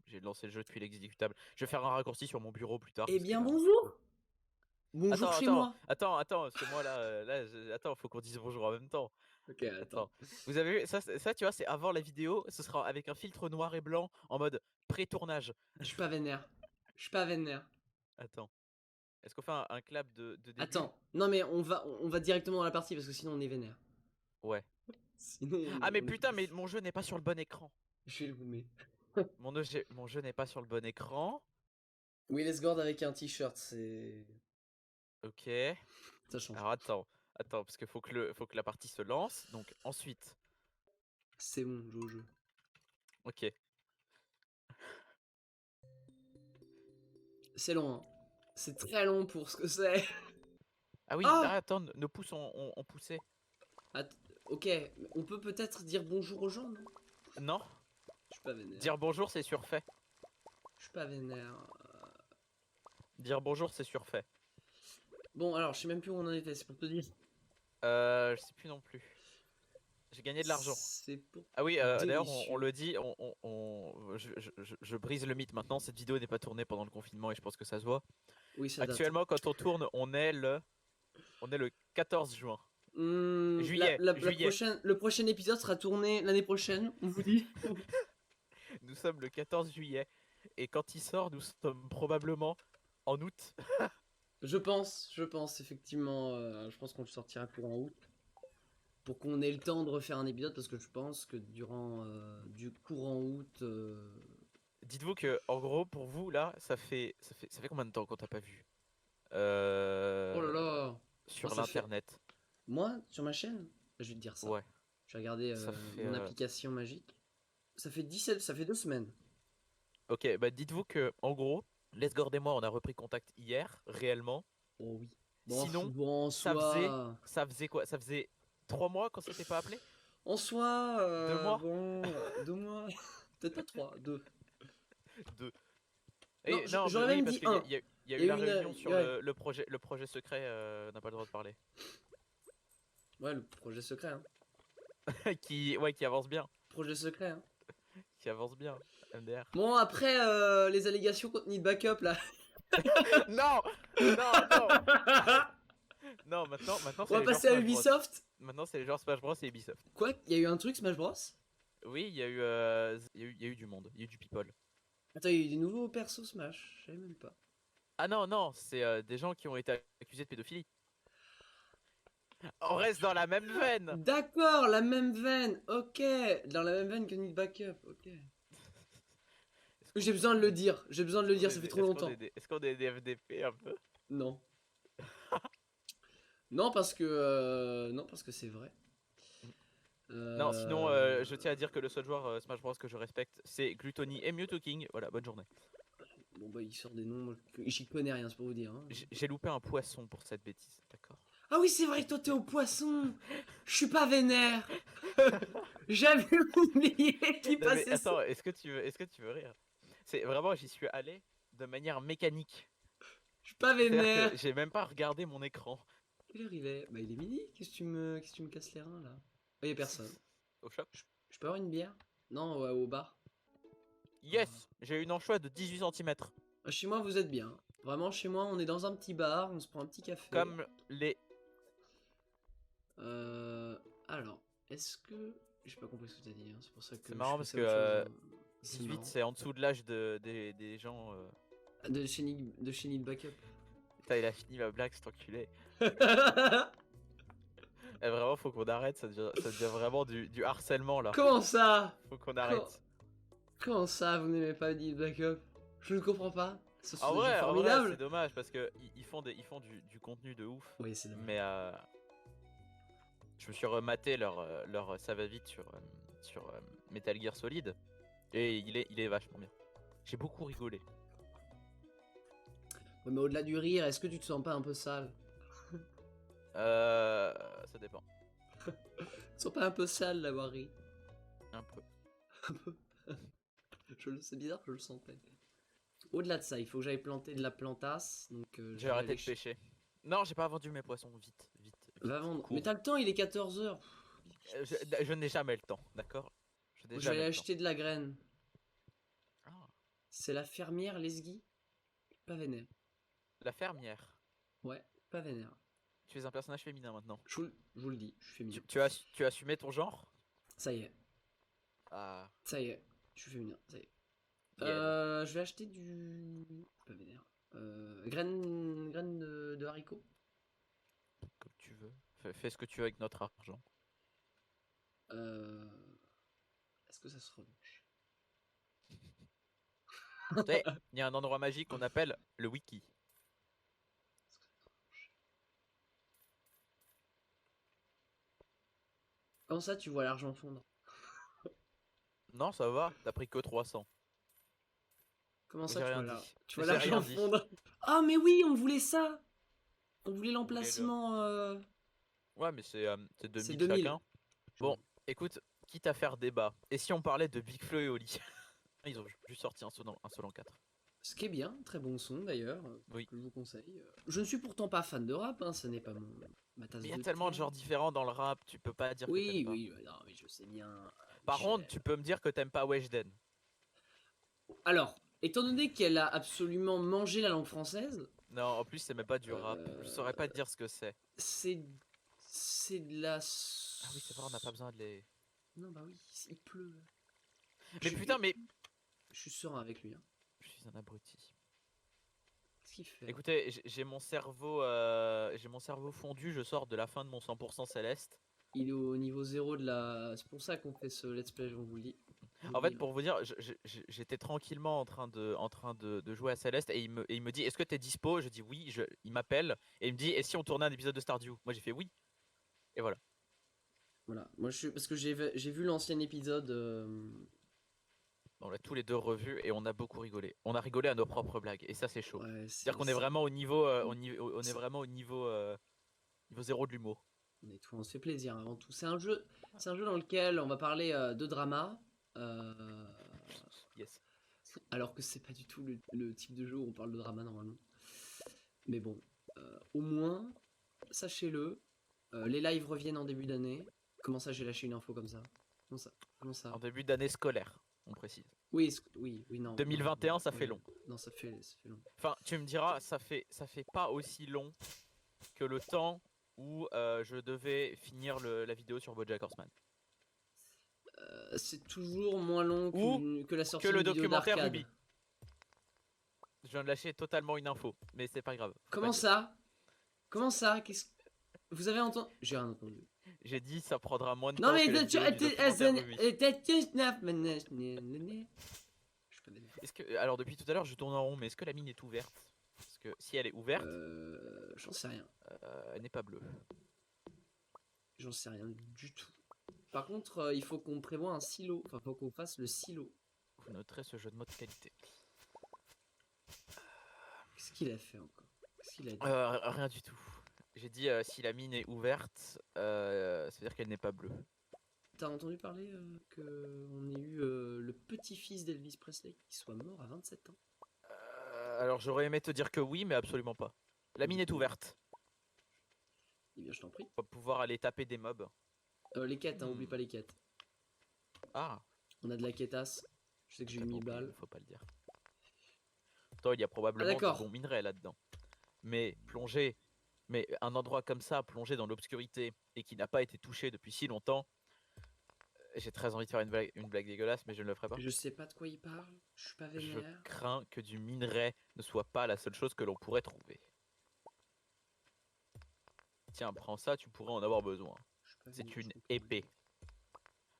j'ai lancé le jeu depuis l'exécutable. Je vais faire un raccourci sur mon bureau plus tard. Eh parce que bien, là- bonjour. Bonjour chez moi. Attends, parce que moi attends, faut qu'on dise bonjour en même temps. Ok, attends. Attends, vous avez vu, ça tu vois, c'est avant la vidéo, ce sera avec un filtre noir et blanc en mode pré-tournage. Je suis pas vénère. Je suis pas vénère. Attends, est-ce qu'on fait un clap de début? Attends. Non, mais on va directement dans la partie parce que sinon on est vénère. Ouais. Sinon Ah mais on est... putain, mais mon jeu n'est pas sur le bon écran. Je vais le zoomer. Mon jeu n'est pas sur le bon écran. Willis Gord avec un t-shirt, c'est... Ok. Ça change. Alors attends, parce qu'il faut que la partie se lance. Donc ensuite, C'est bon, joue au jeu. ok. C'est long, hein. C'est très long pour ce que c'est. Ah oui, Ah, attends, nos pouces ont poussé. Ok, on peut peut-être dire bonjour aux gens, non? Non, Je suis pas vénère. dire bonjour c'est surfait. Je suis pas vénère. Dire bonjour c'est surfait. Bon, alors, je sais même plus où on en était, c'est pour te dire. Je sais plus non plus. J'ai gagné de l'argent. C'est pour... Ah oui, d'ailleurs, on Délicieux. le dit, je brise le mythe maintenant. Cette vidéo n'est pas tournée pendant le confinement et je pense que ça se voit. Oui, ça date. Actuellement, quand on tourne, on est le 14 juin. Juillet, juillet. Le prochain épisode sera tourné l'année prochaine, on vous dit. Nous sommes le 14 juillet. Et quand il sort, nous sommes probablement en août. Je pense, effectivement. Je pense qu'on le sortira pour en août. Pour qu'on ait le temps de refaire un épisode, parce que je pense que durant du courant août. Dites-vous que, en gros, pour vous, là, ça fait combien de temps qu'on t'a pas vu Oh là là! Moi, sur ça fait. l'internet? Moi, sur ma chaîne, je vais te dire ça. Ouais, Je vais regarder ça fait. mon application magique. Ça fait 2 semaines. Ok, bah dites-vous que, en gros, Lesgord et moi, on a repris contact hier, réellement. Oh oui. Bon, Sinon, bon, en ça faisait, soi. ça faisait quoi? Ça faisait 3 mois qu'on s'était pas appelé? En soi, 2 mois? bon, 2 mois. Peut-être pas trois, deux. Deux. Non, Et non, mais j'aurais oui, même parce dit qu'il y a, un. il y a- il y a Il y eu a la eu une. réunion sur Ouais, le projet secret, on n'a pas le droit de parler. ouais, le projet secret, hein. Qui avance bien. Projet secret, hein. Qui avance bien, MDR. Bon, après, les allégations contre Need Backup, là. Non! Non, non! Non, maintenant On c'est va les genres passer à Smash Bros. Ubisoft. Maintenant c'est les genres Smash Bros et Ubisoft. Quoi? Il y a eu un truc, Smash Bros? Oui, il y a eu du monde, il y a eu du people. Attends, il y a eu des nouveaux persos Smash. Je savais même pas. Ah non, non, c'est des gens qui ont été accusés de pédophilie. On reste dans la même veine! D'accord, la même veine. Ok. Dans la même veine que Need Backup. Ok. J'ai besoin de le dire. J'ai besoin de le dire, ça fait trop longtemps. Est-ce qu'on est des FDP un peu? Non. Non, parce que c'est vrai. Non, sinon, Euh, je tiens à dire que le seul joueur Smash Bros que je respecte, c'est Gluttony et Mewtwo King. Voilà, bonne journée. Bon bah il sort des noms, moi, j'y connais rien, c'est pour vous dire, hein. J'ai loupé un poisson pour cette bêtise, d'accord? Ah oui c'est vrai que toi t'es au poisson. Je suis pas vénère. J'avais oublié qu'il Non mais passait ça. attends, est-ce que tu veux rire? C'est vraiment, j'y suis allé de manière mécanique. Je suis pas C'est-à-dire vénère. que j'ai même pas regardé mon écran. Quelle heure il est? Bah il est midi, qu'est-ce que tu me casses les reins là? Oh y'a personne. Au shop. Je peux avoir une bière? Non, ouais, au bar. Yes! J'ai une anchois de 18 centimètres. Chez moi vous êtes bien. Vraiment chez moi on est dans un petit bar, on se prend un petit café. Comme les... Alors, est-ce que... J'ai pas compris ce que t'as dit, hein. C'est pour ça que C'est je marrant suis parce passé à autre que chose, hein. C'est 18 marrant. c'est en dessous de l'âge des gens... De chez Need Backup. Putain, il a fini ma blague, cet enculé. Eh, vraiment, faut qu'on arrête, ça devient vraiment du harcèlement là. Comment ça? Faut qu'on Co- arrête. Comment ça, vous n'aimez pas Need Backup? Je ne comprends pas. Ce sont En des gens vrai, formidables. c'est dommage parce que ils font du contenu de ouf. Oui, c'est dommage. Mais je me suis rematé leur ça va vite sur Metal Gear Solid et il est vachement bien. J'ai beaucoup rigolé. Ouais, mais au-delà du rire, est-ce que tu te sens pas un peu sale? Ça dépend. Tu te sens pas un peu sale d'avoir ri? Un peu. C'est bizarre, je le sentais. Au-delà de ça, il faut que j'aille planter de la plantasse. Donc, J'ai arrêté de pêcher. Non, j'ai pas vendu mes poissons, vite, vite. Va vendre. Cours. Mais t'as le temps, il est 14h. Je n'ai jamais le temps, d'accord? Je vais aller acheter de la graine. Ah. C'est la fermière Lesgui. Pas vénère. La fermière. Ouais, pas vénère. Tu es un personnage féminin maintenant. Je vous le dis, je suis féminin. Tu as assumé ton genre? Ça y est, Ah, ça y est. Je suis féminin, ça y est. Yel. Je vais acheter du... Pas vénère. Graines de haricots. Comme tu veux. Fais ce que tu veux avec notre argent. Euh, Est-ce que ça se revanche? Tu sais, il y a un endroit magique qu'on appelle le wiki. Comment ça, tu vois l'argent fondre? Non, ça va, t'as pris que 300. Comment ça, J'ai rien dit. tu vois J'ai rien l'argent dit. fondre? Ah, mais oui, on voulait ça! On voulait Vous voulez le- l'emplacement. Ouais, mais c'est C'est 2000 2000. chacun. Bon, écoute, quitte à faire débat, et si on parlait de Big Flo et Oli? Ils ont juste sorti un seul en 4. Ce qui est bien, très bon son d'ailleurs, Oui. que je vous conseille. Je ne suis pourtant pas fan de rap, hein, ce n'est pas ma tasse Mais il y a de tellement de thé. genres différents dans le rap, tu peux pas dire que t'aimes Oui, pas. oui, non, mais je sais bien. Par contre, tu peux me dire que t'aimes pas Weshden. Alors, étant donné qu'elle a absolument mangé la langue française, Non, en plus, c'est même pas du rap. Je saurais pas euh, te dire ce que c'est. c'est c'est de la. Ah oui, c'est vrai, on n'a pas besoin de les. Non, bah oui, il pleut. Mais putain, mais. Je suis serein avec lui. Hein. Je suis un abruti. Qu'est-ce qu'il fait? Écoutez, j'ai mon cerveau fondu, je sors de la fin de mon 100% céleste. Il est au niveau 0 de la. C'est pour ça qu'on fait ce let's play, on vous le dit. En fait, pour vous dire, j'étais tranquillement en train de jouer à Céleste et il me dit est-ce que t'es dispo? Je dis oui, il m'appelle et il me dit et si on tournait un épisode de Stardew? Moi j'ai fait oui. Et voilà. Voilà, moi je suis. Parce que j'ai vu l'ancien épisode. On l'a tous les deux revus et on a beaucoup rigolé. On a rigolé à nos propres blagues et ça c'est chaud. Ouais, C'est-à-dire qu'on est vraiment au niveau, on est vraiment au niveau, niveau zéro de l'humour. on se fait plaisir avant tout. C'est un jeu dans lequel on va parler de drama. euh, Yes. alors que c'est pas du tout le type de jeu où on parle de drama normalement. Mais bon, au moins, sachez-le, les lives reviennent en début d'année. Comment ça, j'ai lâché une info comme ça? Comment ça? En début d'année scolaire, on précise. Oui, oui, non. 2021, ça oui, fait long. Non, ça fait long. Enfin, tu me diras, ça fait pas aussi long que le temps où je devais finir la vidéo sur BoJack Horseman. C'est toujours moins long Ou que la sortie que le d'une vidéo documentaire d'arcade. Ruby. Je viens de lâcher totalement une info, mais c'est pas grave. Comment ça? Comment ça? Vous avez entendu? J'ai rien entendu. J'ai dit ça prendra moins de Non temps mais que la vidéo du documentaire Ruby. Est-ce que alors depuis tout à l'heure je tourne en rond, mais est-ce que la mine est ouverte? Parce que si elle est ouverte, J'en sais rien. elle n'est pas bleue. J'en sais rien du tout. Par contre, il faut qu'on prévoie un silo. Enfin, faut qu'on fasse le silo. Vous noterez ce jeu de mode qualité. Qu'est-ce qu'il a fait encore? Qu'est-ce qu'il a dit? Rien du tout. J'ai dit si la mine est ouverte, ça veut dire qu'elle n'est pas bleue. T'as entendu parler qu'on ait eu le petit-fils d'Elvis Presley qui soit mort à 27 ans? Alors j'aurais aimé te dire que oui, mais absolument pas. La mine est ouverte. Eh bien, je t'en prie. On va pouvoir aller taper des mobs. Les quêtes, hein, oublie pas les quêtes. Ah, On a de la quêtasse. Je sais que j'ai eu t'as 1000 oublié, balles. faut pas le dire. Toi, il y a probablement d'accord. du bon minerai là-dedans. Mais plonger, mais un endroit comme ça, plongé dans l'obscurité et qui n'a pas été touché depuis si longtemps, j'ai très envie de faire une blague dégueulasse, mais je ne le ferai pas. Je sais pas de quoi il parle. Je suis pas Je vénère. crains que du minerai ne soit pas la seule chose que l'on pourrait trouver. Tiens, prends ça, tu pourrais en avoir besoin. C'est vénère, une je comprends. épée.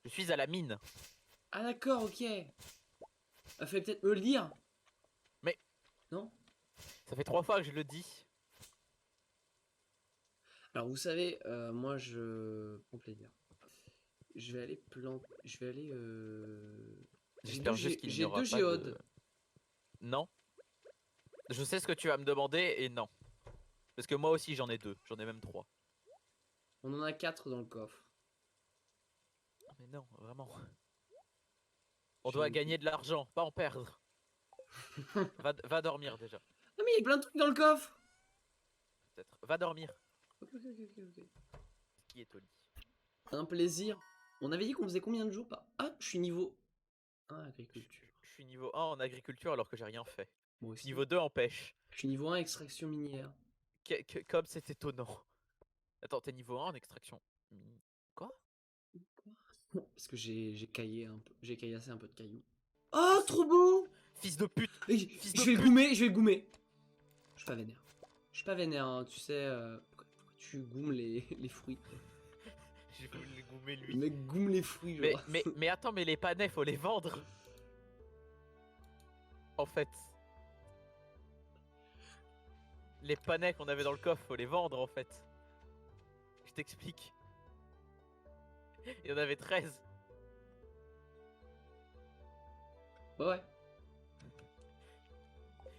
Je suis à la mine. Ah d'accord, ok. Il fallait peut-être me le dire. Mais non. Ça fait 3 fois que je le dis. Alors vous savez, moi je prends plaisir. Je vais aller planter. Je vais aller. J'espère juste qu'il n'y J'ai aura deux pas géodes. de... Non. Je sais ce que tu vas me demander et non. Parce que moi aussi j'en ai 2, j'en ai même 3. On en a 4 dans le coffre. Mais non, vraiment. On doit gagner de l'argent, pas en perdre. Va dormir déjà. Ah mais il y a plein de trucs dans le coffre. Peut-être. Va dormir. Ok. Qui est au lit? Un plaisir. On avait dit qu'on faisait combien de jours pas? Ah, je suis niveau 1 agriculture. suis niveau 1 en agriculture alors que j'ai rien fait. Moi Je suis aussi. niveau 2 en pêche. Je suis niveau 1 extraction minière. Comme c'est étonnant. Attends, t'es niveau 1 en extraction. Quoi? Parce que j'ai caillé un peu. J'ai caillassé un peu de cailloux. Oh, trop beau! Fils de pute! Et Fils je de vais le pute! goumer, je vais le goumer. Je suis pas vénère. Je suis pas vénère, hein, tu sais. Pourquoi tu goumes les fruits? J'ai voulu le goumer Le lui. mec goume les fruits, Mais, genre. mais attends, mais les panais, faut les vendre. En fait. Les panais qu'on avait dans le coffre, faut les vendre en fait. Je t'explique. Il y en avait 13. Ouais.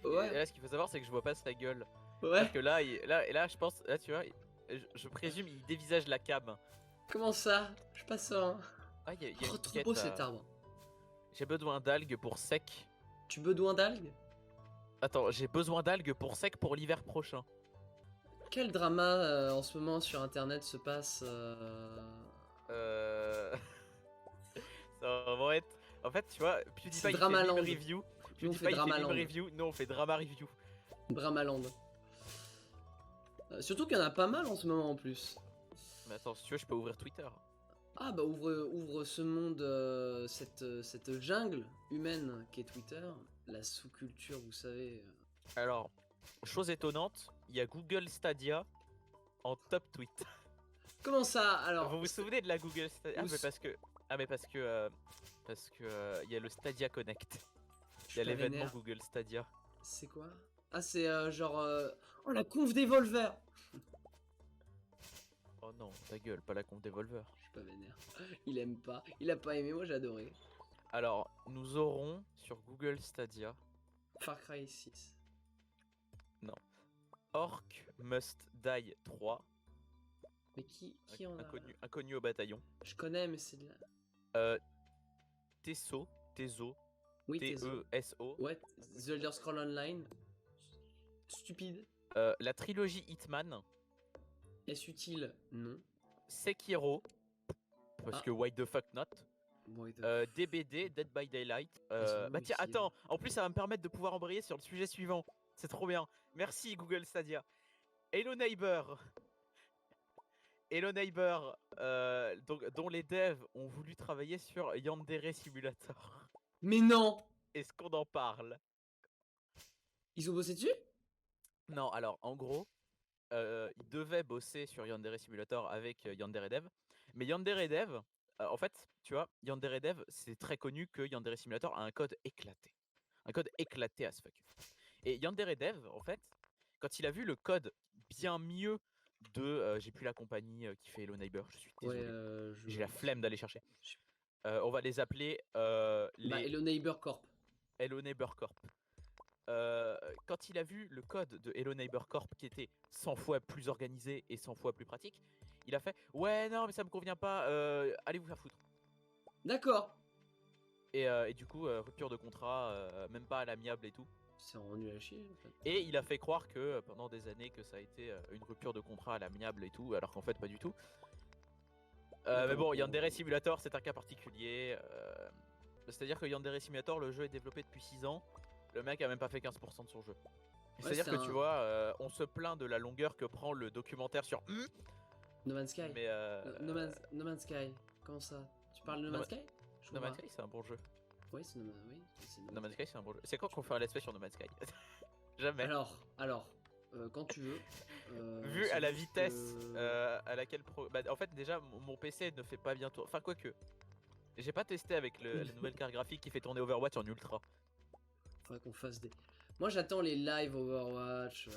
Et Ouais. là, ce qu'il faut savoir, c'est que je vois pas sa gueule. Ouais. Parce que là, je pense, là, tu vois, je présume, il dévisage la cam. Comment ça? Je passe ça. Hein. Ah, il y a Oh, une trop beau quête, cet arbre. J'ai besoin d'algues pour sec. Tu besoin d'algues? Attends, j'ai besoin d'algues pour sec pour l'hiver prochain. Quel drama en ce moment sur internet se passe Euh... Ça va vraiment être... En fait, tu vois, PewDiePie C'est il fait Dramaland. meme review. Nous on fait PewDiePie il fait meme Dramaland. review, nous on fait drama review. Dramaland. Surtout qu'il y en a pas mal en ce moment en plus. Mais attends, si tu veux, je peux ouvrir Twitter. Ah bah ouvre ce monde, cette jungle humaine qu'est Twitter, la sous-culture, vous savez. Alors, chose étonnante, il y a Google Stadia en top tweet. Comment ça alors? Vous vous souvenez de la Google Stadia? Vous- Parce que il y a le Stadia Connect. Je Il y a suis pas l'événement vénère. Google Stadia. C'est quoi? Ah c'est genre oh la conf des Volver. Oh non, ta gueule, pas la conf Devolver. Je suis pas vénère. Il aime pas. Il a pas aimé, moi j'ai adoré. Alors, nous aurons sur Google Stadia Far Cry 6. Orc Must Die 3, Mais qui en a? inconnu au bataillon. Je connais mais c'est de la... Teso, Oui, t'es T-E-S-O. Ouais, The Elder Scroll Online. Stupide. La trilogie Hitman, Est-ce utile? Non. Sekiro, parce Ah. que why the fuck not. Bon, et DBD, Dead by Daylight. sont Bah tiens, utiles. attends, en plus ça va me permettre de pouvoir embrayer sur le sujet suivant. C'est trop bien. Merci Google Stadia. Hello Neighbor. Hello Neighbor, dont les devs ont voulu travailler sur Yandere Simulator. Mais non! Est-ce qu'on en parle? Ils ont bossé dessus? Non, alors en gros, ils devaient bosser sur Yandere Simulator avec Yandere Dev. Mais Yandere Dev, en fait, tu vois, Yandere Dev, c'est très connu que Yandere Simulator a un code éclaté. Un code éclaté as fuck. Et Yandere Dev, en fait, quand il a vu le code bien mieux de... j'ai plus la compagnie qui fait Hello Neighbor, je suis désolé. J'ai la flemme d'aller chercher. On va les appeler les Bah, Hello Neighbor Corp. Hello Neighbor Corp. Quand il a vu le code de Hello Neighbor Corp qui était 100 fois plus organisé et 100 fois plus pratique, il a fait ouais non mais ça me convient pas, allez vous faire foutre. D'accord. Et du coup rupture de contrat, même pas à l'amiable et tout. C'est rendu à chier en fait. Et il a fait croire que pendant des années que ça a été une rupture de contrat à l'amiable et tout, alors qu'en fait pas du tout. Mais bon, Yandere Simulator c'est un cas particulier. C'est-à-dire que Yandere Simulator, le jeu est développé depuis 6 ans. Le mec a même pas fait 15% de son jeu. C'est-à-dire que tu vois, on se plaint de la longueur que prend le documentaire sur No Man's Sky. mais No Man's Sky. Comment ça? Tu parles de No No Man's Sky? Je No comprends Man's Sky c'est un bon jeu. Oui, c'est No Man's... Oui, c'est No Man's Sky c'est un bon jeu. C'est quand qu'on fait un let's play sur No Man's Sky? Jamais. Alors, quand tu veux. Vu c'est à la juste vitesse que- à laquelle bah, en fait déjà mon PC ne fait pas bien tourner. Enfin quoique. J'ai pas testé avec la nouvelle carte graphique qui fait tourner Overwatch en ultra. Faudrait qu'on fasse des... Moi j'attends les live Overwatch.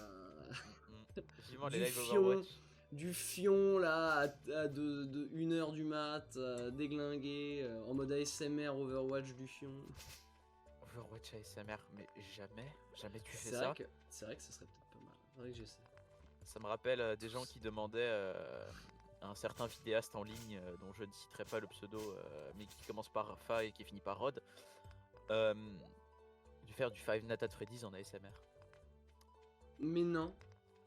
Vivement les Du live fion. Overwatch. Du fion là à de 1h du mat, déglingué, en mode ASMR Overwatch du fion. Overwatch ASMR, mais jamais tu fais C'est ça. vrai que ce serait peut-être pas mal. Faudrait que j'essaie. Ça me rappelle des gens qui demandaient un certain vidéaste en ligne dont je ne citerai pas le pseudo, mais qui commence par Fa et qui finit par Rod, de faire du Five Nights at Freddy's en ASMR. Mais non.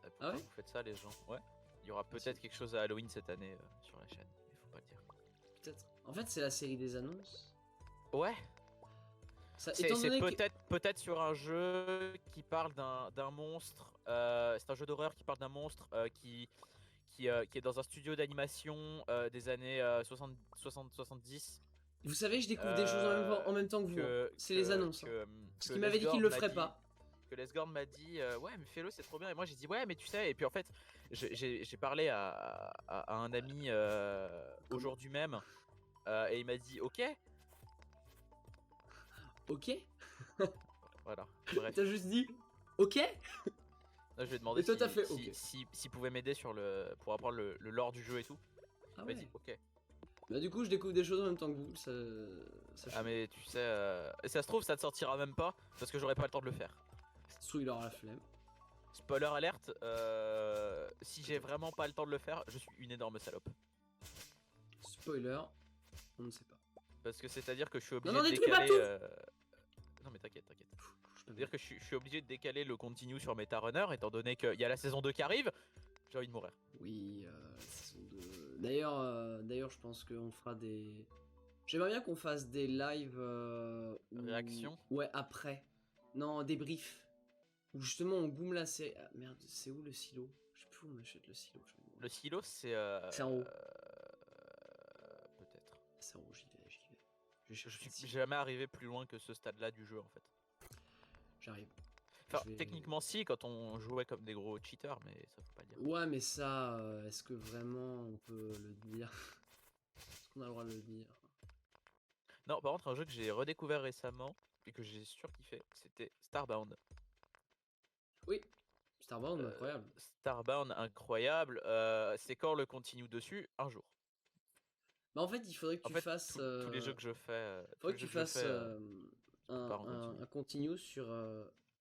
Pourquoi Ah ouais vous faites ça les gens? Ouais. Il y aura peut-être quelque chose à Halloween cette année sur la chaîne, mais faut pas le dire. Peut-être. En fait, c'est la série des annonces. Ouais. Étant C'est donné que... peut-être sur un jeu qui parle d'un monstre. C'est un jeu d'horreur qui parle d'un monstre qui est dans un studio d'animation des années 70. Vous savez, je découvre des choses en même temps que vous. Hein. C'est les annonces. Hein. Parce qu'il m'avait dit qu'il le ferait pas. Que Lesgord m'a dit ouais mais fais-le, c'est trop bien, et moi j'ai dit ouais mais tu sais, et puis en fait j'ai parlé à un ami aujourd'hui même et il m'a dit ok. Ok. Voilà, bref. T'as juste dit ok. Là, je lui ai demandé Et toi, t'as fait ok. s'il pouvait m'aider pour apprendre le lore du jeu et tout. Ah Il ouais. m'a dit ok. Bah du coup je découvre des choses en même temps que vous, Ah mais tu sais, et ça se trouve ça te sortira même pas parce que j'aurai pas le temps de le faire. Sous il aura la flemme. Spoiler alerte, si j'ai vraiment pas le temps de le faire, je suis une énorme salope. Spoiler, on ne sait pas. Parce que c'est à dire que je suis obligé non, de détruis pas décaler... tout Non mais t'inquiète. C'est-à-dire que je suis obligé de décaler le continue sur Meta Runner étant donné qu'il y a la saison 2 qui arrive, j'ai envie de mourir. Oui, saison 2. D'ailleurs, je pense qu'on fera des... J'aimerais bien qu'on fasse des lives... Réaction. Ouais, après. Non, des briefs. Où justement on goome la série... Ah, merde, c'est où le silo? Je sais plus où on achète le silo. Le silo c'est... C'est en haut. Peut-être. C'est en haut, j'y vais. Je suis jamais arrivé plus loin que ce stade-là du jeu en fait. J'arrive. Enfin, techniquement si, quand on jouait comme des gros cheaters, mais ça faut pas le dire. Ouais, mais ça, est-ce que vraiment on peut le dire? Est-ce qu'on a le droit de le dire? Non, par contre, un jeu que j'ai redécouvert récemment et que j'ai surkiffé, c'était Starbound. Oui, Starbound, incroyable. Starbound, incroyable. C'est quand le continue dessus? Un jour. Bah en fait, il faudrait que tu fasses... tous les jeux que je fais... faudrait que tu fasses un continue sur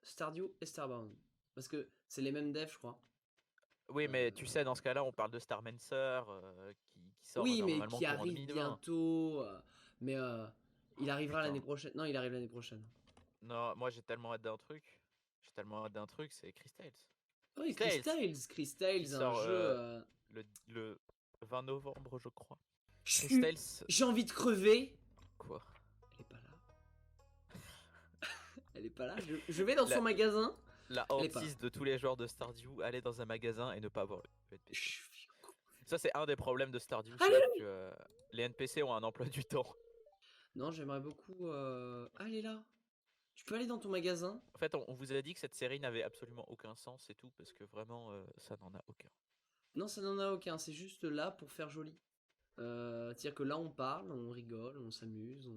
Stardew et Starbound. Parce que c'est les mêmes devs, je crois. Oui, mais tu sais, dans ce cas-là, on parle de Starmancer qui sort oui, mais normalement qui courant arrive 2020. bientôt. Mais il arrivera l'année prochaine. Non, il arrive l'année prochaine. Non, moi j'ai tellement hâte d'un truc. C'est Crystales. Oui, Crystales, un jeu... le 20 novembre, je crois. J'ai envie de crever. Quoi? Elle est pas là. Elle est pas là. Je vais dans son magasin. La hantise de tous les joueurs de Stardew, aller dans un magasin et ne pas avoir le NPC. Ça, c'est un des problèmes de Stardew, c'est que les NPC ont un emploi du temps. Non, j'aimerais beaucoup... Ah, elle est là. Tu peux aller dans ton magasin. En fait, on vous a dit que cette série n'avait absolument aucun sens et tout, parce que vraiment, ça n'en a aucun. Non, ça n'en a aucun, c'est juste là pour faire joli. C'est-à-dire que là, on parle, on rigole, on s'amuse,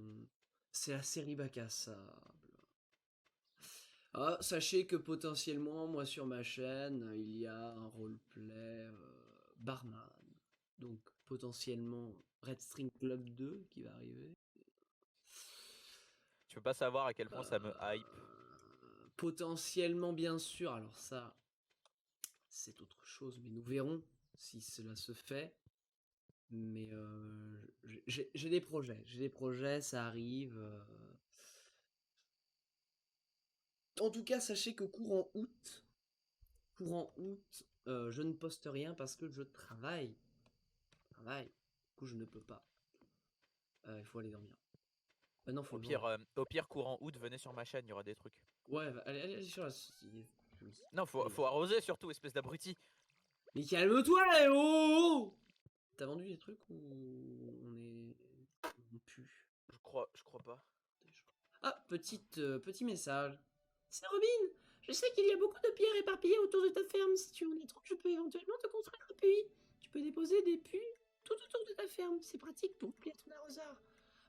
c'est la série bac à sable. Ah, sachez que potentiellement, moi sur ma chaîne, il y a un roleplay barman. Donc potentiellement Red String Club 2 qui va arriver. Tu peux pas savoir à quel point ça me hype. Potentiellement, bien sûr, alors ça, c'est autre chose, mais nous verrons si cela se fait. Mais j'ai des projets, ça arrive. En tout cas, sachez que courant août, je ne poste rien parce que je travaille. Du coup, je ne peux pas. Il faut aller dormir. Non, faut au pire, courant août, venez sur ma chaîne, il y aura des trucs. Ouais, allez sur la... Non, faut arroser surtout, espèce d'abruti. Mais calme-toi, oh. T'as vendu des trucs ou on pue? Je crois pas. Ah, petit message. C'est Robin. Je sais qu'il y a beaucoup de pierres éparpillées autour de ta ferme. Si tu en as trop, je peux éventuellement te construire un puits. Tu peux déposer des puits tout autour de ta ferme. C'est pratique pour remplir ton arroseur.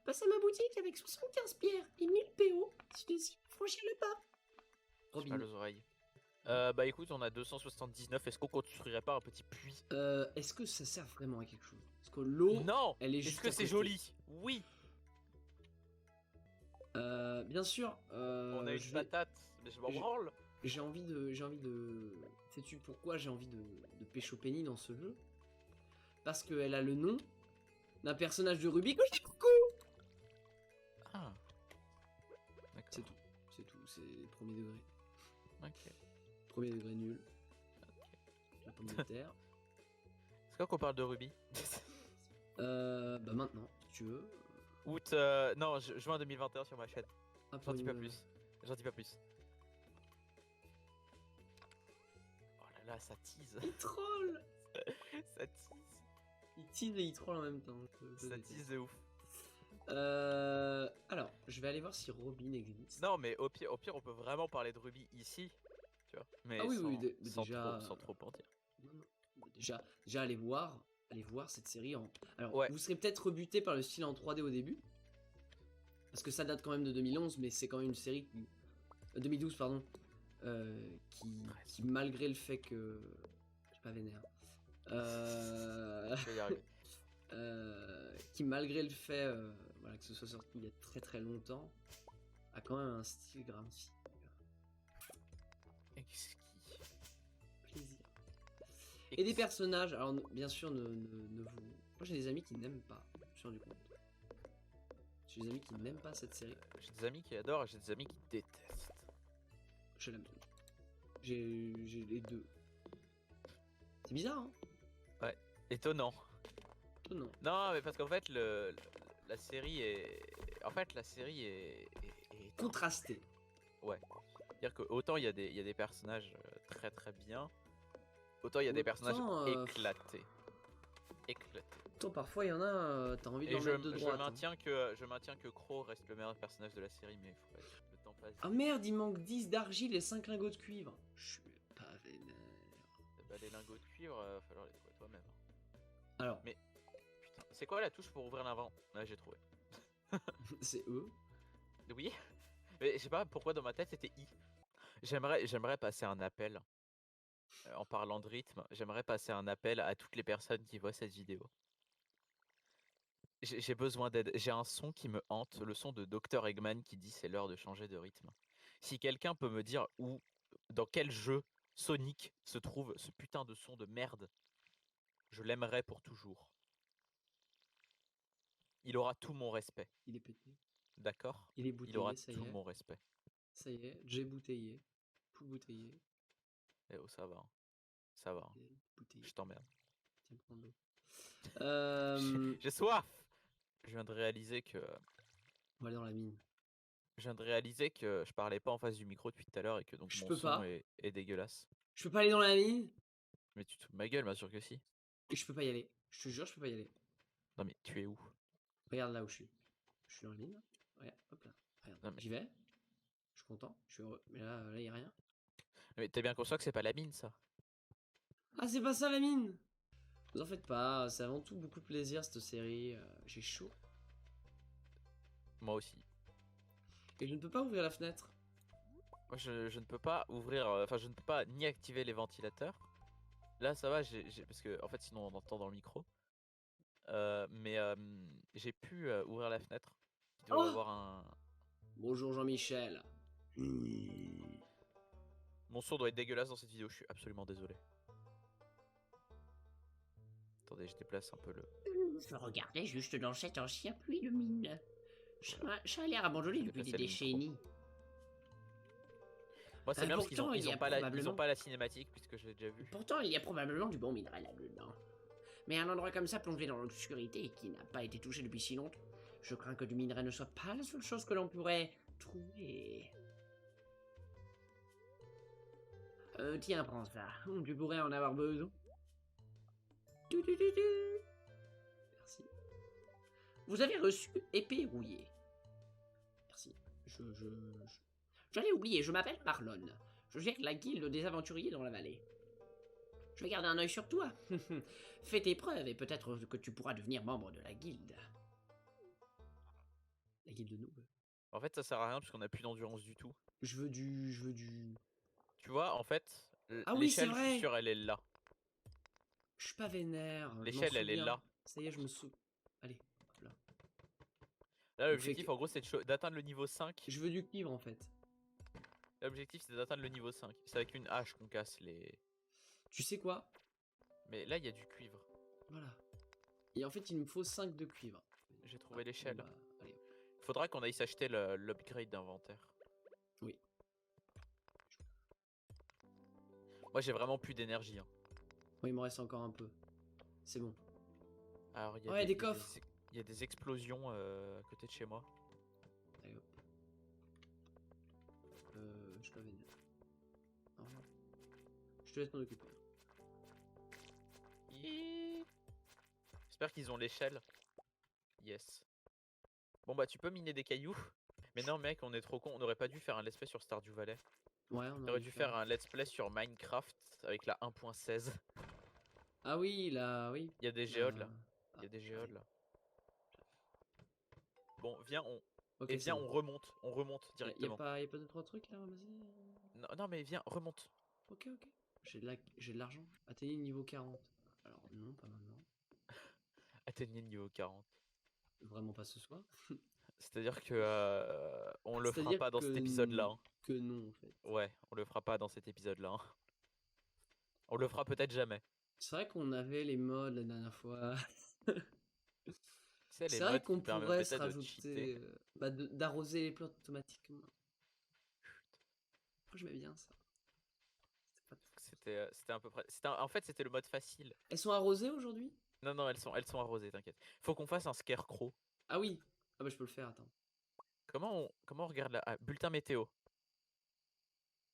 Passe à ma boutique avec 75 pierres et 1000 PO si tu décides de franchir le pas. Robin. Pas les oreilles. Bah écoute, on a 279. Est-ce qu'on construirait pas un petit puits? Est-ce que ça sert vraiment à quelque chose? Parce que l'eau, non, elle est juste. Est-ce que c'est joli? Oui. Bien sûr. On a une patate, mais je m'en branle. J'ai envie de. Sais-tu pourquoi j'ai envie de pécho Penny dans ce jeu? Parce qu'elle a le nom d'un personnage de Ruby que j'aime beaucoup. Ah. C'est tout. C'est premier degré. Ok. Premier degré nul. La pomme de terre. C'est quoi qu'on parle de Ruby? Bah maintenant, si tu veux. Août, non, juin 2021 sur ma chaîne. Ah, J'en pour dis pas une... plus. J'en dis pas plus. Oh là là, ça tease. Il troll. Ça tease. Il tease et il troll en même temps. Je Ça déteste. tease de ouf. Alors, je vais aller voir si Robin existe. Non, mais au pire, on peut vraiment parler de Ruby ici. Tu vois. Ah Mais oui, oui, sans déjà. sans trop en dire. Non, non. Déjà allez voir cette série en. Alors, Ouais. vous serez peut-être rebuté par le style en 3D au début. Parce que ça date quand même de 2011, mais c'est quand même une série qui. 2012, pardon. Qui, malgré le fait que. Je suis pas vénère. Je vais y arriver. Qui, malgré le fait voilà, que ce soit sorti il y a très très longtemps, a quand même un style graphique. Exquis. Plaisir. Et des personnages, alors bien sûr, ne vous. Moi j'ai des amis qui n'aiment pas, je me suis rendu compte. J'ai des amis qui n'aiment pas cette série. J'ai des amis qui adorent et j'ai des amis qui détestent. Je l'aime. J'ai les deux. C'est bizarre, hein? Ouais, étonnant. Non. Non, mais parce qu'en fait, la série est. En fait, la série est Contrasté. Ouais. C'est-à-dire que autant il y a des personnages très très bien, autant il y a des personnages éclatés. Éclatés. Autant parfois il y en a, t'as envie de leur mettre de droite. Je maintiens que Crow reste le meilleur personnage de la série, mais faut pas dire, le temps passe. Ah merde, il manque 10 d'argile et 5 lingots de cuivre. Je suis pas vénère. Bah, les lingots de cuivre, va falloir les trouver toi-même. Alors. Mais putain, c'est quoi la touche pour ouvrir l'invent? Là, j'ai trouvé. C'est eux. Oui. Mais je sais pas pourquoi dans ma tête c'était I. J'aimerais passer un appel. En parlant de rythme, j'aimerais passer un appel à toutes les personnes qui voient cette vidéo. J'ai besoin d'aide. J'ai un son qui me hante, le son de Dr Eggman qui dit c'est l'heure de changer de rythme. Si quelqu'un peut me dire où, dans quel jeu Sonic se trouve ce putain de son de merde, je l'aimerais pour toujours. Il aura tout mon respect. Il est pété. D'accord? Il est Il aura bouteillé, ça y tout est. mon respect. Ça y est, j'ai bouteillé. Poule bouteillé. Eh oh, ça va. Hein. Ça va. Hein. Je t'emmerde. Tiens, prends de l'eau. J'ai soif! Je viens de réaliser que. On va aller dans la mine. Je viens de réaliser que je parlais pas en face du micro depuis tout à l'heure et que donc Je mon peux son pas. est dégueulasse. Je peux pas aller dans la mine? Mais tu te fous de ma gueule, bien sûr que si. Et je peux pas y aller. Je te jure, je peux pas y aller. Non mais tu es où? Regarde là où je suis. Je suis dans la mine. Regarde, hop là. Regarde. Non, mais... J'y vais. Je suis content. Je suis heureux. Mais là, y a rien. Mais t'es bien conscient que c'est pas la mine, ça? Ah, c'est pas ça la mine! Vous en faites pas. C'est avant tout beaucoup de plaisir cette série. J'ai chaud. Moi aussi. Et je ne peux pas ouvrir la fenêtre. Moi, je ne peux pas ouvrir... Enfin, je ne peux pas ni activer les ventilateurs. Là, ça va, parce que, en fait, sinon on entend dans le micro. Mais j'ai pu ouvrir la fenêtre. Il doit y avoir un... Bonjour Jean-Michel. Mon son doit être dégueulasse dans cette vidéo, je suis absolument désolé. Attendez, je déplace un peu le... Je regardais juste dans cet ancien puits de mine. Ça a l'air abandonné depuis des décennies. Moi, c'est bien parce qu'ils pourtant, ont pas la cinématique, puisque je l'ai déjà vu. Pourtant, il y a probablement du bon minerai là-dedans. Mais un endroit comme ça plongé dans l'obscurité et qui n'a pas été touché depuis si longtemps, je crains que du minerai ne soit pas la seule chose que l'on pourrait trouver. Tiens, prends ça. Tu pourrais en avoir besoin. Merci. Vous avez reçu épée rouillée. Merci. J'allais oublier, je m'appelle Marlon. Je gère la guilde des aventuriers dans la vallée. Je vais garder un œil sur toi. Fais tes preuves et peut-être que tu pourras devenir membre de la guilde. La guilde de noob. En fait, ça sert à rien parce qu'on a plus d'endurance du tout. Je veux du... Tu vois, en fait, Ah oui, c'est l'échelle, je vrai. suis sûr, elle est là. Je suis pas vénère. L'échelle, elle est là. Ça y est, je me souviens. Allez, hop là. Là, l'objectif, en gros, c'est d'atteindre le niveau 5. Je veux du cuivre, en fait. L'objectif, c'est d'atteindre le niveau 5. C'est avec une hache qu'on casse les... Tu sais quoi? Mais là, il y a du cuivre. Voilà. Et en fait, il me faut 5 de cuivre. J'ai trouvé l'échelle. Bah, allez. Faudra qu'on aille s'acheter l'upgrade d'inventaire. Oui. Moi, j'ai vraiment plus d'énergie. Hein. Oui, il me reste encore un peu. C'est bon. Alors, il y a Ouais, des coffres. Il y a des explosions à côté de chez moi. Allez, hop. pas vénère. Au revoir. Je te laisse m'en occuper. J'espère qu'ils ont l'échelle. Yes. Bon bah tu peux miner des cailloux. Mais non mec, on est trop con. On aurait pas dû faire un let's play sur Stardew Valley. Ouais, On aurait dû faire un let's play sur Minecraft avec la 1.16. Ah oui, là, oui. Il y a des géodes là. Ah, Il y a des j'arrive. géodes là. Bon, viens, Ok, et c'est viens, bon. on remonte Y a directement. pas 2-3 trucs là, vas-y. Non, non, mais viens, remonte. Ok, ok. J'ai de l'argent. Atteignez le niveau 40. Alors, non, pas maintenant. Atteignez le niveau 40. Vraiment pas ce soir. C'est-à-dire que on le fera C'est-à-dire pas dans cet épisode-là. Hein. que non, en fait. Ouais, on le fera pas dans cet épisode-là. Hein. On le fera peut-être jamais. C'est vrai qu'on avait les mods la dernière fois. C'est les C'est vrai modes qu'on qui pourrait se permettaient de cheater. rajouter. D'arroser les plantes automatiquement. Moi, j'aimais bien ça. C'était à peu près. En fait, c'était le mode facile. Elles sont arrosées aujourd'hui? Non, non, elles sont arrosées, t'inquiète. Faut qu'on fasse un scarecrow. Ah oui. Ah bah je peux le faire, attends. Comment on regarde là? Ah, bulletin météo.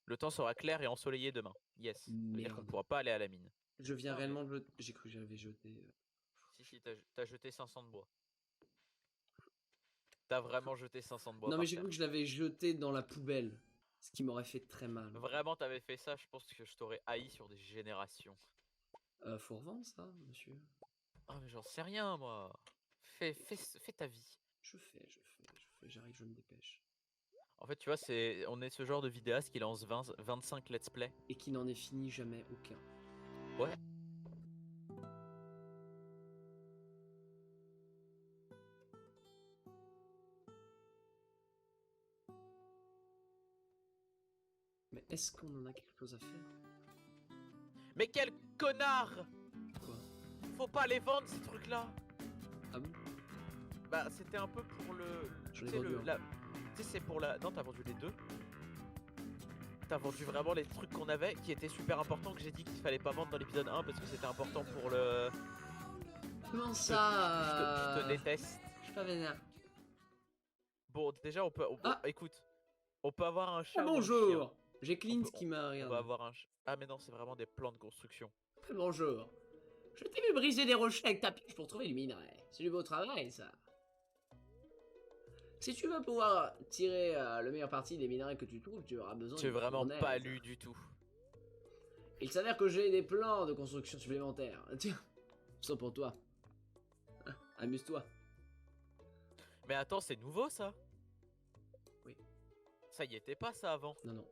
Le temps sera clair et ensoleillé demain. Yes. Ça veut dire qu'on Merde. pourra pas aller à la mine. Je viens Ah, réellement de le... J'ai cru que j'avais jeté... Si, t'as jeté 500 de bois. T'as vraiment jeté 500 de bois Non par mais j'ai terre. cru que je l'avais jeté dans la poubelle. Ce qui m'aurait fait très mal. Vraiment, t'avais fait ça, je pense que je t'aurais haï sur des générations. Faut revendre ça, monsieur. Ah, mais j'en sais rien, moi. Fais ta vie. J'arrive, je me dépêche. En fait, tu vois, on est ce genre de vidéaste qui lance 25 let's play. Et qui n'en est fini jamais aucun. Ouais. Mais est-ce qu'on en a quelque chose à faire? Mais quel connard! Quoi? Faut pas les vendre, ces trucs-là! Ah bon? Bah, c'était un peu pour le... J'en ai Tu sais, vendu un. tu sais, c'est pour la... Non, t'as vendu les deux. T'as vendu vraiment les trucs qu'on avait, qui étaient super importants, que j'ai dit qu'il fallait pas vendre dans l'épisode 1, parce que c'était important pour le... Comment Je ça? te déteste. Je suis pas vénère. Bon, déjà, Ah! écoute, on peut avoir un chat Ah, ou un chien. bonjour! J'ai Clint peut- qui m'a On regardé. va avoir un chat. Ah, mais non, c'est vraiment des plans de construction. Bonjour. Je t'ai vu briser des rochers avec ta pioche pour trouver du minerai. C'est du beau travail, ça. Si tu veux pouvoir tirer le meilleur parti des minerais que tu trouves, tu auras besoin J'ai d'une vraiment fournaise. pas lu du tout. Il s'avère que j'ai des plans de construction supplémentaires. Tiens, ils sont pour toi. Hein, amuse-toi. Mais attends, c'est nouveau ça? Oui. Ça y était pas ça avant. Non, non.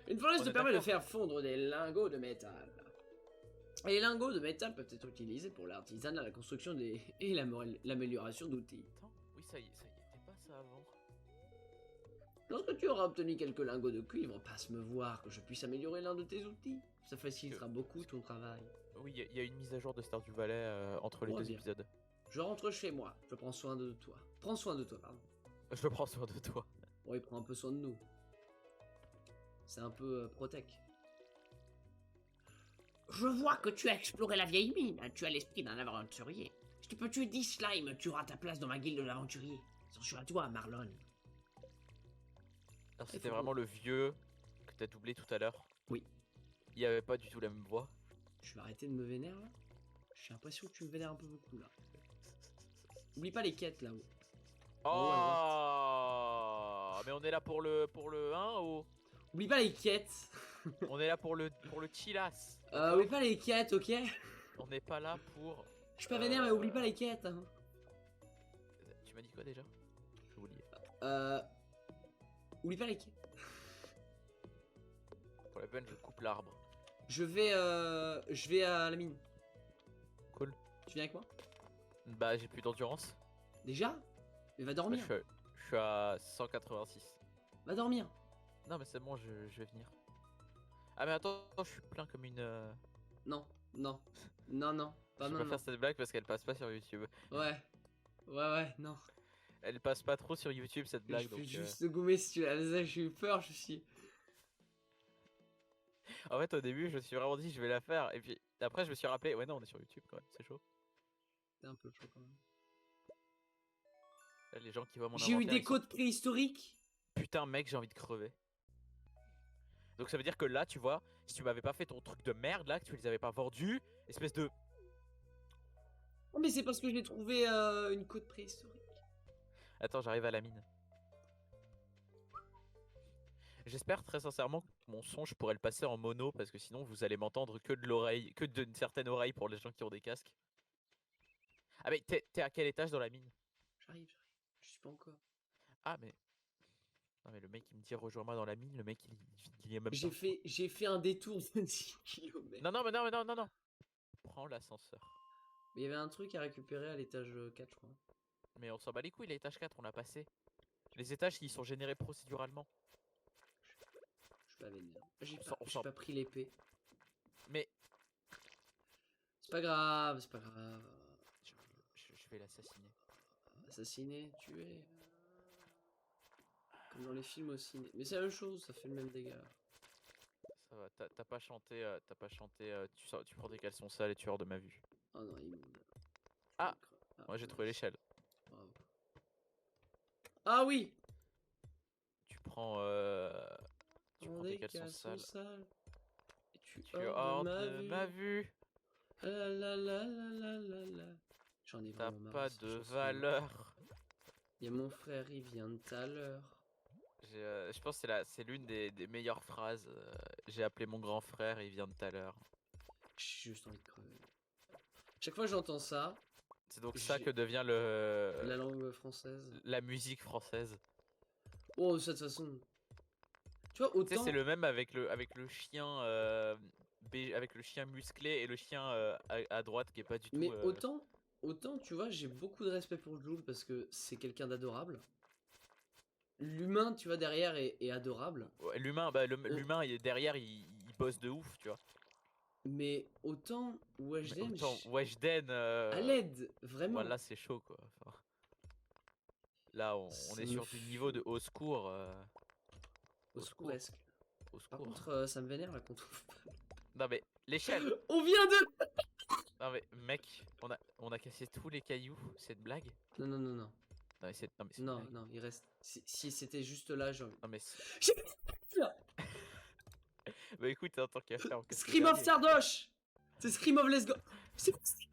Une fournaise On te est permet de d'accord. faire fondre des lingots de métal. Et les lingots de métal peuvent être utilisés pour l'artisanat, la construction et l'amélioration d'outils. Attends, oui, ça y était pas ça avant. Lorsque tu auras obtenu quelques lingots de cuivre, passe me voir que je puisse améliorer l'un de tes outils. Ça facilitera beaucoup ton travail. Oui, il y a une mise à jour de Stardew Valley entre les Oh, deux bien. épisodes. Je rentre chez moi, je prends soin de toi. Prends soin de toi, pardon. Je prends soin de toi. Bon, il prend un peu soin de nous. C'est un peu protec. Je vois que tu as exploré la vieille mine. Tu as l'esprit d'un aventurier. Si tu peux tuer 10 slimes, tu auras ta place dans ma guilde de l'aventurier. Attention à toi, Marlon. Alors, Il c'était faut vraiment le vieux que t'as doublé tout à l'heure. Oui. Il y avait pas du tout la même voix. Je vais arrêter de me vénérer là. J'ai l'impression que tu me vénères un peu beaucoup là. Oublie pas les quêtes là-haut. Oh, mais on est là pour le 1 ou Oublie pas les quêtes. on est là pour le chillass? Oublie pas les quêtes, ok? On n'est pas là pour. Je suis pas vénère, mais oublie pas les quêtes. Hein. Tu m'as dit quoi déjà? J'ai oublié. Oublie pas les quêtes. Pour la peine, je coupe l'arbre. Je vais à la mine. Cool. Tu viens avec moi? Bah, j'ai plus d'endurance. Déjà? Mais va Bah, dormir. je suis à 186. Va dormir. Non, mais c'est bon, je vais venir. Ah, mais attends, je suis plein comme une. Non, non, non, non, pas Je vais pas maintenant. faire cette blague parce qu'elle passe pas sur YouTube. Ouais, ouais, non. Elle passe pas trop sur YouTube cette blague. Je Donc, vais juste gommer si tu la faisais, j'ai eu peur, je suis. En fait, au début, je me suis vraiment dit, je vais la faire. Et puis après, je me suis rappelé, ouais, non, on est sur YouTube quand même, c'est chaud. C'est un peu chaud quand même. Là, les gens qui voient mon J'ai eu inventaire, des ils sont- codes préhistoriques. Putain, mec, j'ai envie de crever. Donc ça veut dire que là, tu vois, si tu m'avais pas fait ton truc de merde là, que tu les avais pas vendus, espèce de... Oh, mais c'est parce que j'ai trouvé une côte préhistorique. Attends, j'arrive à la mine. J'espère très sincèrement que mon son, je pourrais le passer en mono, parce que sinon vous allez m'entendre que de l'oreille, que d'une certaine oreille pour les gens qui ont des casques. Ah mais t'es à quel étage dans la mine? J'arrive. Je suis pas encore. Ah mais... Non mais le mec il me dit rejoins-moi dans la mine, le mec il y est même pas. J'ai fait un détour de 10 km. Non non mais non mais non non non. Prends l'ascenseur. Mais il y avait un truc à récupérer à l'étage 4, je crois. Mais on s'en bat les couilles, l'étage 4 on l'a passé. Les étages ils sont générés procéduralement. Je suis pas vénère. J'ai On pas, s'en- pas pris l'épée. Mais C'est pas grave, c'est pas grave. je vais l'assassiner. Assassiner, tuer. Comme dans les films aussi. Mais c'est la même chose, ça fait le même dégât. Ça va, t'as pas chanté, tu prends des caleçons sales et tu hors de ma vue. Oh non, immonde. Ah, moi j'ai trouvé l'échelle. Bravo. Ah oui. Tu prends, tu On prends des des caleçons caleçons sales. sales. Et tu Tu hors hors de ma vue. vue. Ah la la la la la la la. J'en ai T'as vraiment marre pas cette de chanson. valeur. Il y a mon frère, il vient de tout à l'heure. Je pense que c'est l'une des meilleures phrases. J'ai appelé mon grand frère, il vient de tout à l'heure. J'ai juste envie de crever. Chaque fois que j'entends ça, C'est donc ça j'ai- que devient la langue française. la musique française. Oh, ça de toute façon. Tu vois, Tu sais, autant. c'est le même avec le chien, avec le chien musclé et le chien à droite qui est pas du tout. Mais autant, tu vois, j'ai beaucoup de respect pour Jules parce que c'est quelqu'un d'adorable. L'humain, tu vois, derrière est adorable. Ouais, l'humain, Oh, l'humain, il est derrière, il bosse de ouf, tu vois. mais autant Mais Weshden, autant Weshden, à l'aide, vraiment. voilà, c'est chaud quoi. Enfin, là, on Ça est me sur du niveau de fume. au secours. Au Au secours. secouresque. Au Par secours. contre, ça me vénère là qu'on trouve pas. Non mais l'échelle. On vient de. Non mais mec, on a cassé tous les cailloux. C'est une blague? Non, non, non, non. Non mais c'est une Non, blague. non, il reste. Si c'était juste là, j'ai envie. Non mais J'ai- bah écoute, hein, tant qu'à faire, on casse le Scream of dernier. Sardoche. C'est Scream of Let's Go. C'est. Je suis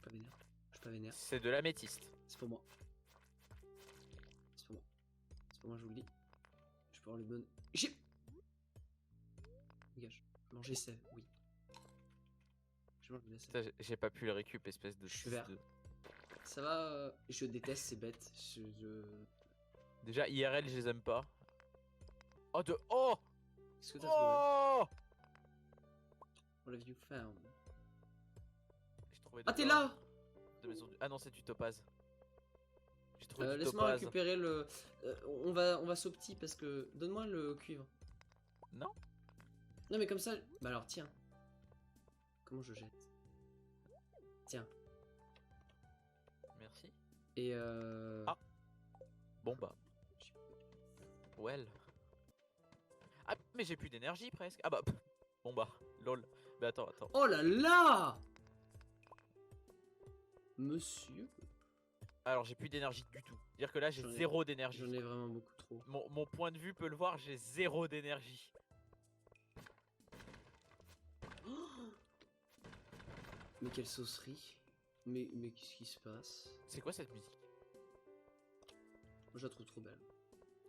pas vénère. Je suis pas vénère. C'est de l'améthyste. C'est pour moi. C'est pour moi. C'est pour moi, je vous le dis. Je peux avoir le bon. J'ai. Dégage. Manger sève, oui. Je mange de la sève. Putain, j'ai pas pu le récup, espèce de Je suis fils vert. de- Ça va, je déteste ces bêtes. Déjà IRL, je les aime pas. Oh de oh Qu'est-ce que t'as trouvé? oh. What have you found? J'ai trouvé Ah, de t'es l'or. là! Ah non, c'est du topaz. J'ai trouvé du Laisse-moi topaz. récupérer le. On va sauter parce que. Donne-moi le cuivre. Non. Non, mais comme ça. Bah alors, tiens. Comment je jette? Tiens. Merci. Et Ah. Bon bah. Well. Ah mais j'ai plus d'énergie presque. Ah bah. Bon bah. Lol. Mais attends. Oh là là! Monsieur. Alors j'ai plus d'énergie du tout. C'est-à-dire que là j'ai J'en ai- zéro d'énergie. J'en ai vraiment beaucoup trop. Mon point de vue peut le voir, j'ai zéro d'énergie. Mais quelle saucerie. Mais qu'est-ce qui se passe? C'est quoi cette musique? Moi, je la trouve trop belle.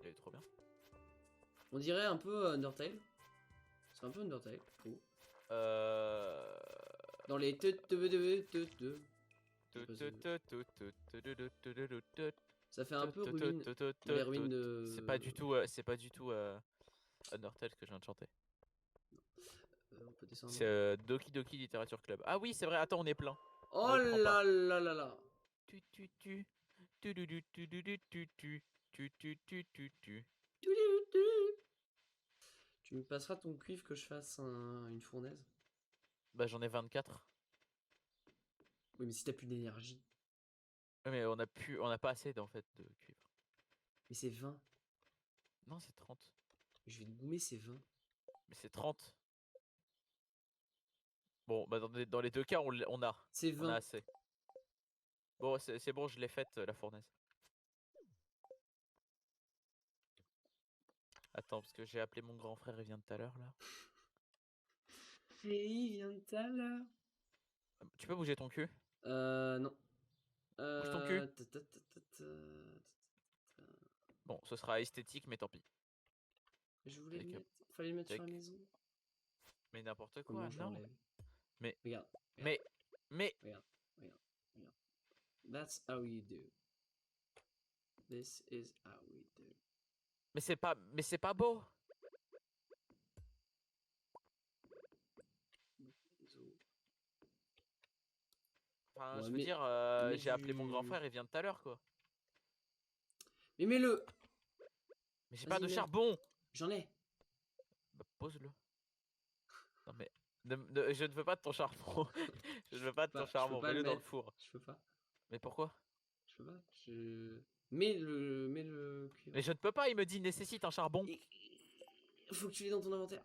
Elle est trop bien. On dirait un peu Undertale. C'est un peu Undertale, je trouve. Dans les ça fait un peu ruine. Les ruines de. C'est pas du tout Undertale que je viens de chanter. On peut descendre. C'est Doki Doki Literature Club. Ah oui, c'est vrai, attends, on est plein. Oh ne le prends là pas. là là là. Tu tu tu tu du du tu du du tu tu tu tu tu tu tu. Tu me passeras ton cuivre que je fasse une fournaise? Bah j'en ai 24. Oui, mais si t'as plus d'énergie. Ouais, mais on a pas assez en fait de cuivre. Mais c'est 20. Non, c'est 30. Je vais te goumer, c'est 20. Mais c'est 30. Bon, bah dans les deux cas, on a. C'est On a 20. assez. Bon, c'est bon, je l'ai faite la fournaise. Attends, parce que j'ai appelé mon grand frère, il vient de tout à l'heure là. Il vient de tout à l'heure. Tu peux bouger ton cul? Non. Bouge ton cul. Ta, ta, ta, ta, ta. Bon, ce sera esthétique, mais tant pis. Je voulais le Avec- mettre. Fallait le mettre sur la avec- maison. Mais n'importe quoi, Comment je non. l'enlève? Mais- Regarde. Mais, Regarde. That's how you do. This is how we do. mais c'est pas beau. Enfin, Ouais, je veux mais- dire, mais j'ai appelé mon grand du- frère, il vient de tout à l'heure, quoi. Mais mets-le. Mais j'ai pas de Vas-y, mets. charbon. J'en ai. Bah, pose-le. Non mais, je ne veux pas de ton charbon. Je ne veux pas de Bah, ton je peux charbon. pas le Mets-le dans le mettre. four. Je peux pas. Mais pourquoi? Je peux pas. Mets le cuivre. Mais je ne peux pas. Il me dit nécessite un charbon. Faut que tu l'aies dans ton inventaire.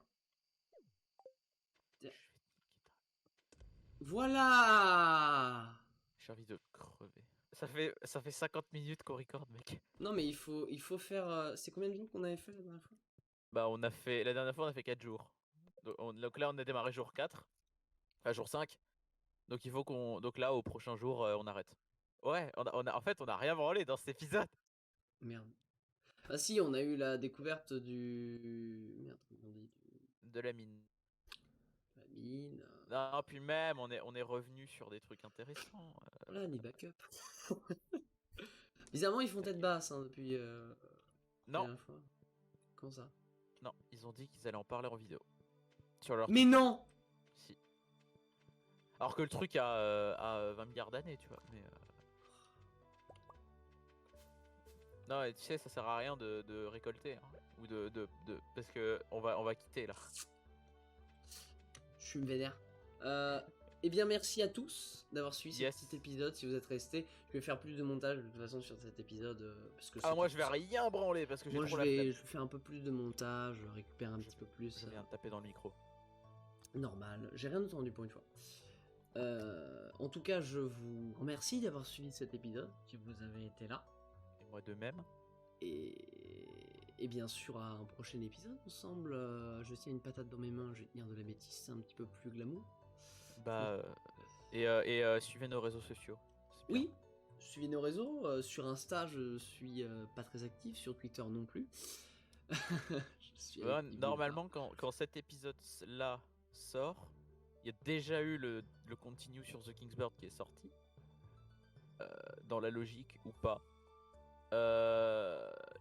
Voilà. J'ai envie de crever. Ça fait 50 minutes qu'on record, mec. Non mais il faut faire. C'est combien de jours qu'on avait fait la dernière fois? Bah la dernière fois on a fait 4 jours. Donc là on a démarré jour 4. Enfin jour 5. Donc il faut donc là au prochain jour on arrête. Ouais, en fait on a rien branlé dans cet épisode. Merde. Ah si, on a eu la découverte du... Merde, comment on dit De la mine. La mine. Non, puis même on est revenu sur des trucs intéressants. Voilà, ni backup. Bizarrement, ils font tête basse hein, depuis la Non, dernière fois. Comment ça? non, ils ont dit qu'ils allaient en parler en vidéo. Sur leur Mais non. Si. Alors que le truc a 20 milliards d'années, tu vois. Mais non, et tu sais, ça sert à rien de récolter. Hein, ou parce que on va quitter là. Je suis vénère. Eh bien, merci à tous d'avoir suivi Yes. ce petit épisode. Si vous êtes restés, je vais faire plus de montage de toute façon sur cet épisode. Parce que Ah, moi je c'était- vais rien branler parce que j'ai Moi, trop je la flemme. vais faire un peu plus de montage, récupérer un petit peu plus. Je viens de taper dans le micro. Normal, j'ai rien entendu pour une fois. En tout cas, je vous remercie d'avoir suivi cet épisode, si vous avez été là. Et moi de même. Et bien sûr, à un prochain épisode ensemble. Je tiens une patate dans mes mains, je vais tenir de la bêtise, c'est un petit peu plus glamour. Bah. Suivez nos réseaux sociaux. C'est bien. Oui, suivez nos réseaux. Sur Insta, je suis pas très actif, sur Twitter non plus. Je suis Ouais, actif nulle normalement, quand cet épisode-là sort, il y a déjà eu le continue sur The Kingsbird qui est sorti. Dans la logique ou pas.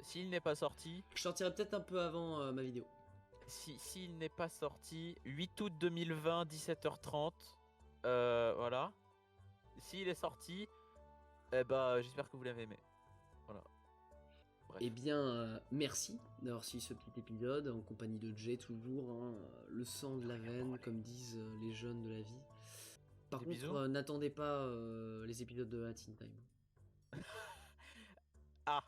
S'il n'est pas sorti, part. Je sortirai peut-être un peu avant ma vidéo. s'il n'est pas sorti, 8 août 2020, 17h30. Voilà. S'il est sorti, eh bah, j'espère que vous l'avez aimé. Voilà. Bref. Eh bien, merci d'avoir suivi ce petit épisode en compagnie de Jay toujours, hein, le sang de la veine, comme disent les jeunes de la vie. Par Des contre, bisous. n'attendez pas les épisodes de Hat in Time. Ah,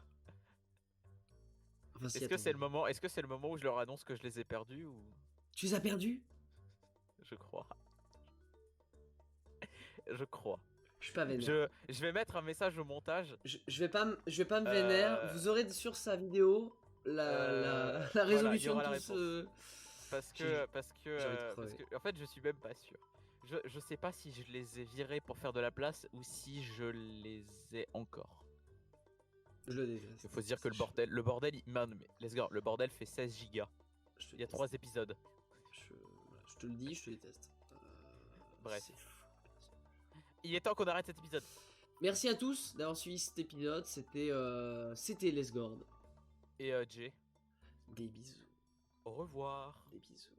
Enfin, si, est-ce que c'est attendez. le moment où je leur annonce que je les ai perdus ou Tu les as perdus? je crois. Je crois. Je suis pas vénère. Je vais mettre un message au montage. Je vais pas me vénère. Vous aurez sur sa vidéo la voilà, résolution il y aura de la tout ce... Parce J'ai que, envie de parce crever. que, en fait, je suis même pas sûr. Je sais pas si je les ai virés pour faire de la place ou si je les ai encore. Je le déteste. Il faut se dire que le bordel, man, mais let's go, le bordel fait 16 gigas. Je te Il y a déteste. 3 épisodes. Voilà, je te le dis, je te déteste. Bref. C'est fou. Il est temps qu'on arrête cet épisode. Merci à tous d'avoir suivi cet épisode. C'était Lesgord. Et Jay, Des bisous. au revoir. Des bisous.